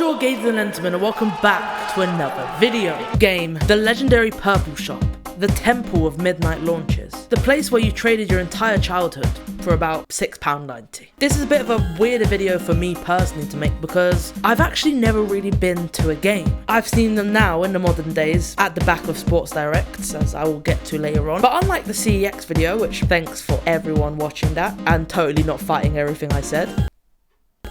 Hello ladies and gentlemen, and welcome back to another video. Game, the legendary purple shop, the temple of midnight launches, the place where you traded your entire childhood for about £6.90. This is a bit of a weirder video for me personally to make because I've actually never really been to a game. I've seen them now in the modern days at the back of Sports Directs, as I will get to later on. But unlike the CEX video, which thanks for everyone watching that and totally not fighting everything I said,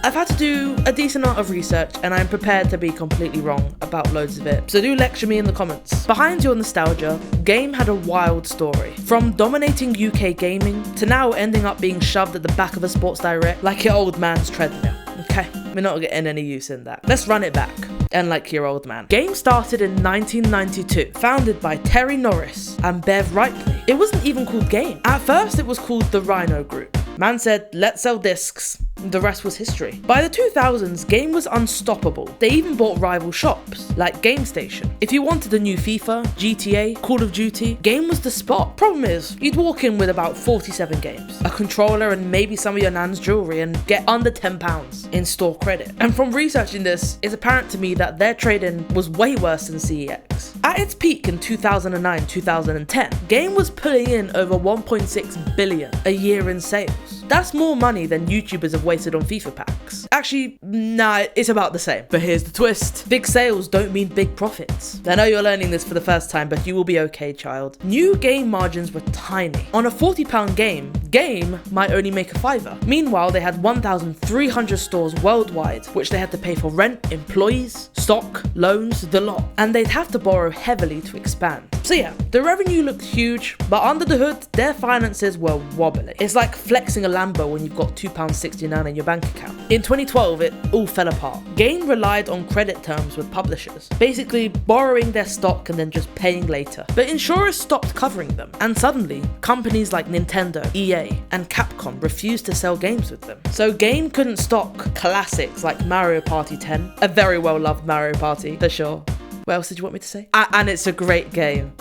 I've had to do a decent amount of research and I'm prepared to be completely wrong about loads of it, so do lecture me in the comments. Behind your nostalgia, Game had a wild story. From dominating UK gaming to now ending up being shoved at the back of a Sports Direct like your old man's treadmill. Okay, we're not getting any use in that. Let's run it back. And like your old man. Game started in 1992, founded by Terry Norris and Bev Ripley. It wasn't even called Game. At first it was called the Rhino Group. Man said, let's sell discs. The rest was history. By the 2000s, Game was unstoppable. They even bought rival shops, like Game Station. If you wanted a new FIFA, GTA, Call of Duty, Game was the spot. Problem is, you'd walk in with about 47 games, a controller and maybe some of your nan's jewelry and get under £10 in store credit. And from researching this, it's apparent to me that their trade-in was way worse than CEX. At its peak in 2009-2010, Game was pulling in over 1.6 billion a year in sales. That's more money than YouTubers have wasted on FIFA packs. Actually, nah, it's about the same. But here's the twist. Big sales don't mean big profits. I know you're learning this for the first time, but you will be okay, child. New game margins were tiny. On a £40 game might only make a fiver. Meanwhile, they had 1,300 stores worldwide, which they had to pay for rent, employees, stock, loans, the lot. And they'd have to borrow heavily to expand. So yeah, the revenue looked huge, but under the hood, their finances were wobbly. It's like flexing a Lambo when you've got £2.69 in your bank account. In 2012, it all fell apart. Game relied on credit terms with publishers, basically borrowing their stock and then just paying later. But insurers stopped covering them, and suddenly, companies like Nintendo, EA, and Capcom refused to sell games with them. So Game couldn't stock classics like Mario Party 10, a very well-loved Mario Party, for sure. What else did you want me to say? And it's a great game.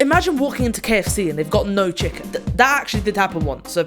Imagine walking into KFC and they've got no chicken. That actually did happen once, so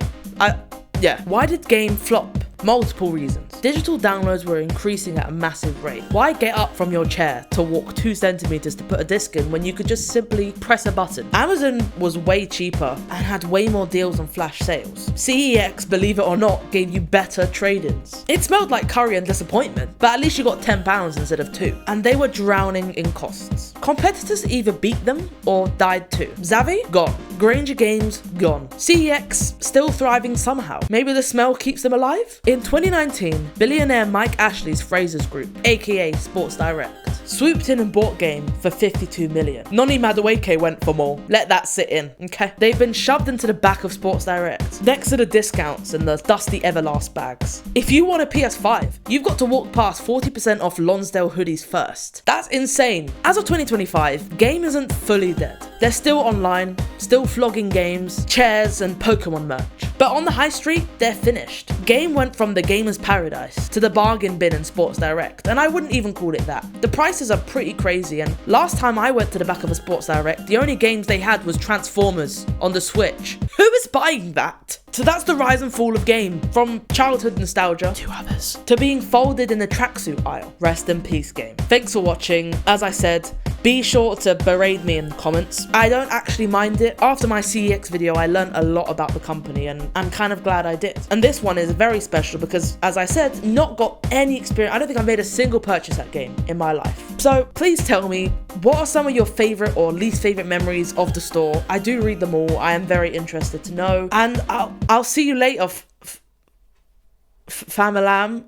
yeah. Why did Game flop? Multiple reasons. Digital downloads were increasing at a massive rate. Why get up from your chair to walk 2 centimeters to put a disc in when you could just simply press a button? Amazon was way cheaper and had way more deals on flash sales. CEX, believe it or not, gave you better trade-ins. It smelled like curry and disappointment, but at least you got £10 instead of 2. And they were drowning in costs. Competitors either beat them or died too. Zavvi? Gone. Granger Games? Gone. CEX? Still thriving somehow. Maybe the smell keeps them alive? In 2019, billionaire Mike Ashley's Fraser's Group, aka Sports Direct, swooped in and bought Game for 52 million. Noni Madueke went for more. Let that sit in, okay? They've been shoved into the back of Sports Direct, next to the discounts and the dusty Everlast bags. If you want a PS5, you've got to walk past 40% off Lonsdale hoodies first. That's insane. As of 2025, Game isn't fully dead. They're still online, still flogging games, chairs and Pokemon merch. But on the high street, they're finished. Game went from the gamer's paradise to the bargain bin in Sports Direct, and I wouldn't even call it that. The prices are pretty crazy, and last time I went to the back of a Sports Direct, the only games they had was Transformers on the Switch. Who is buying that? So that's the rise and fall of Game, from childhood nostalgia to others, to being folded in the tracksuit aisle. Rest in peace, Game. Thanks for watching. As I said, be sure to berate me in the comments. I don't actually mind it. After my CEX video, I learned a lot about the company and I'm kind of glad I did. And this one is very special because, as I said, not got any experience. I don't think I've made a single purchase at Game in my life. So please tell me, what are some of your favorite or least favorite memories of the store? I do read them all. I am very interested to know. And I'll see you later, fam-a-lam.